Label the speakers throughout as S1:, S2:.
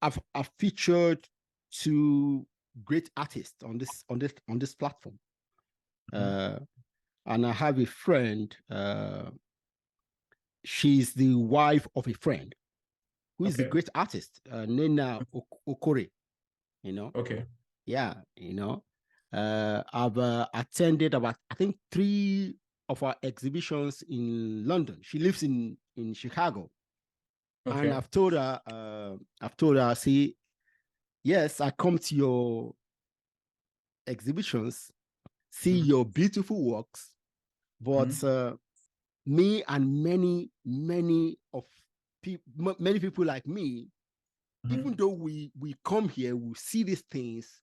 S1: I've featured two great artists on this platform. And I have a friend. She's the wife of a friend who is a great artist, Nena Okore.
S2: Okay.
S1: Yeah, I've attended about, I think, 3 of our exhibitions in London. She lives in Chicago.
S2: Okay.
S1: And I've told her, see, yes, I come to your exhibitions, see your beautiful works, but me and many people like me, even though we come here, we see these things,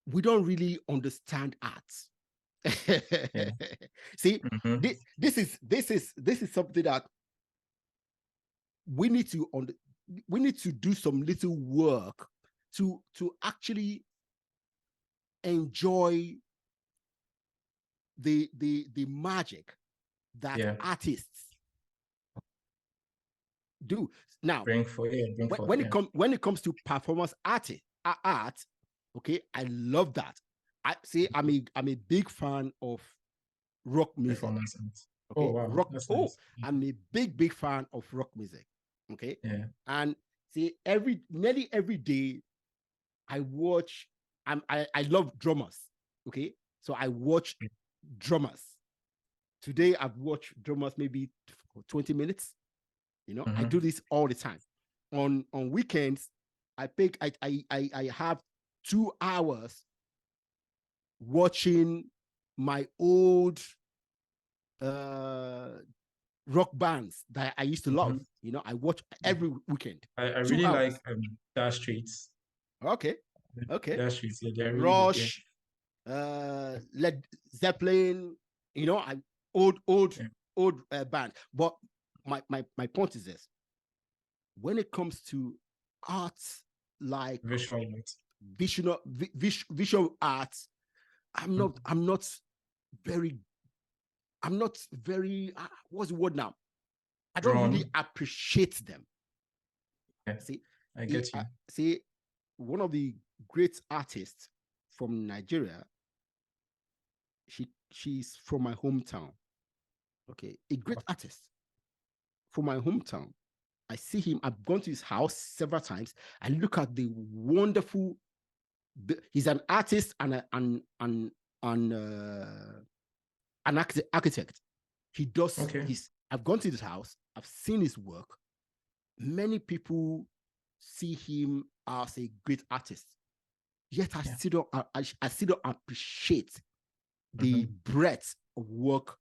S1: we don't really understand art.
S2: Yeah.
S1: See, this is something that we need to do some little work to actually enjoy the magic that artists do. Now, when it comes to performance art, okay, I love that. I'm a big fan of rock music. Okay?
S2: Oh wow,
S1: nice. I'm a big fan of rock music. Okay,
S2: yeah.
S1: And see, nearly every day I watch. I love drummers. Okay, so I watch drummers. Today I've watched drummers maybe 20 minutes. I do this all the time. On weekends, I have 2 hours watching my old rock bands that I used to love. I watch every weekend.
S2: I really like Dire Straits.
S1: Okay.
S2: Dire Straits, yeah, they're really
S1: Rush, Led Zeppelin. I old band. But my point is this: when it comes to arts like
S2: visual
S1: arts, I'm not very what's the word now? I don't really appreciate them.
S2: Yeah, I get you.
S1: See, one of the great artists from Nigeria, she's from my hometown. Okay, a great artist from my hometown. I see him. I've gone to his house several times. I look at the wonderful. He's an artist and an architect. He does his. I've gone to his house. I've seen his work. Many people see him as a great artist. Yet I still don't appreciate the breadth of work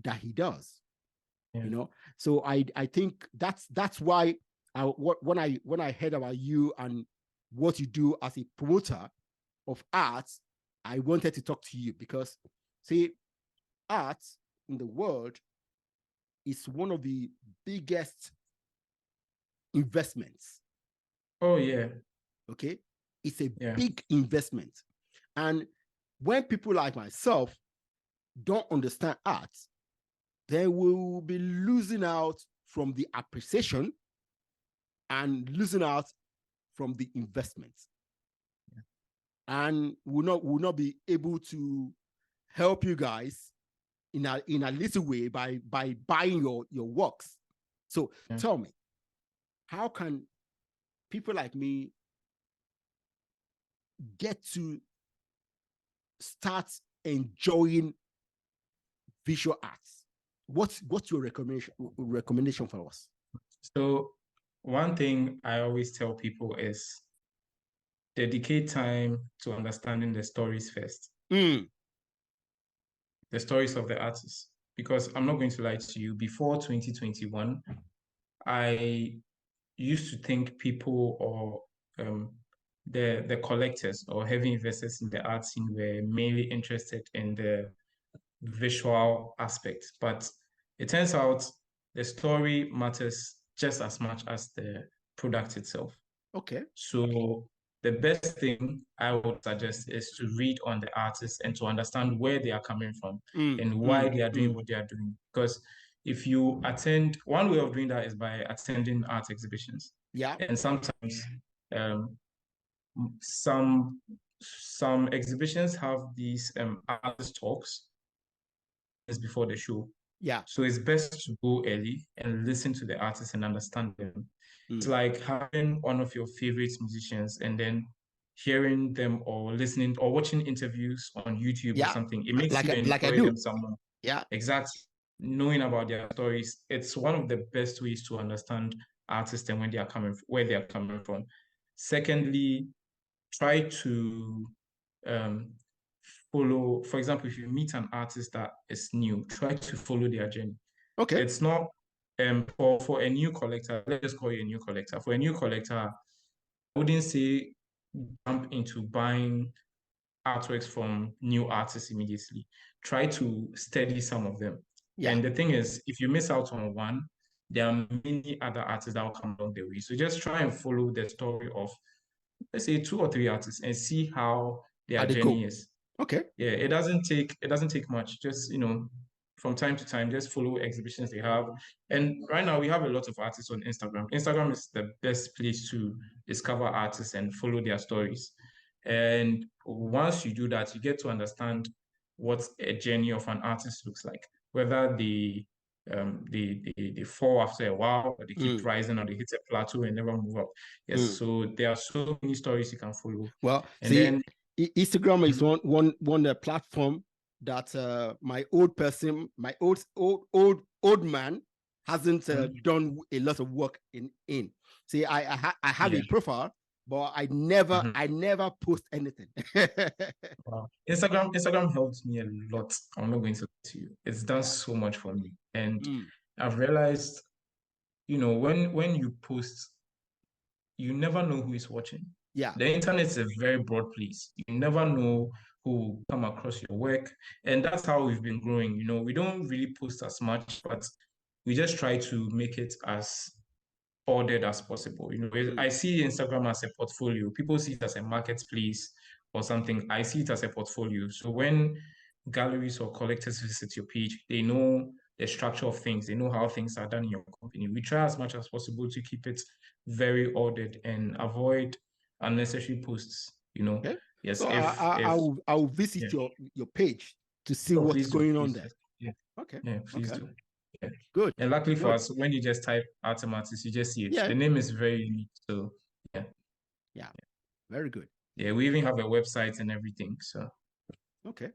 S1: that he does. So I think that's why when I heard about you and what you do as a promoter of art, I wanted to talk to you because, see, art in the world is one of the biggest investments.
S2: Oh yeah.
S1: Okay, it's a big investment, and when people like myself don't understand art, they will be losing out from the appreciation and losing out from the investment, and will not be able to help you guys in a little way by buying your works. So tell me, how can people like me get to start enjoying visual arts? What's your recommendation for us?
S2: So one thing I always tell people is dedicate time to understanding the stories first. The stories of the artists. Because I'm not going to lie to you, before 2021, I used to think people or the collectors or heavy investors in the art scene were mainly interested in the visual aspect. But it turns out the story matters just as much as the product itself.
S1: Okay.
S2: So the best thing I would suggest is to read on the artists and to understand where they are coming from and why they are doing what they are doing. Because if you attend, one way of doing that is by attending art exhibitions.
S1: Yeah.
S2: And sometimes some exhibitions have these artist talks before the show.
S1: Yeah.
S2: So it's best to go early and listen to the artists and understand them. It's like having one of your favorite musicians and then hearing them or listening or watching interviews on YouTube or something. It makes you enjoy them someone.
S1: Yeah.
S2: Exactly. Knowing about their stories, it's one of the best ways to understand artists and where they are coming from. Secondly, try to follow, for example, if you meet an artist that is new, try to follow their journey.
S1: Okay.
S2: It's not for a new collector, let's just call you a new collector. For a new collector, I wouldn't say jump into buying artworks from new artists immediately. Try to study some of them. Yeah. And the thing is, if you miss out on one, there are many other artists that will come along the way. So just try and follow the story of, let's say, 2 or 3 artists and see how their journey is.
S1: Okay.
S2: Yeah, it doesn't take much. Just, from time to time, just follow exhibitions they have. And right now we have a lot of artists on Instagram. Instagram is the best place to discover artists and follow their stories. And once you do that, you get to understand what a journey of an artist looks like. Whether they fall after a while, or they keep rising, or they hit a plateau and never move up. Yes, so there are so many stories you can follow.
S1: Well, and Instagram is one platform that my old man hasn't done a lot of work in. See, I have a profile, but I never post anything.
S2: Wow. Instagram helped me a lot. I'm not going to lie to you. It's done so much for me. And I've realized, when you post, you never know who is watching.
S1: Yeah.
S2: The internet is a very broad place. You never know who will come across your work. And that's how we've been growing. We don't really post as much, but we just try to make it as ordered as possible. I see Instagram as a portfolio. People see it as a marketplace or something. I see it as a portfolio. So when galleries or collectors visit your page, they know the structure of things. They know how things are done in your company. We try as much as possible to keep it very ordered and avoid unnecessary posts.
S1: Okay.
S2: Yes.
S1: So I'll visit your page to see what's going on there.
S2: Yeah.
S1: Okay.
S2: Yeah, please do. Yeah.
S1: Good.
S2: And luckily for us, when you just type Artemartis, you just see it. Yeah. The name is very unique. So
S1: very good.
S2: Yeah, we even have a website and everything. So
S1: okay.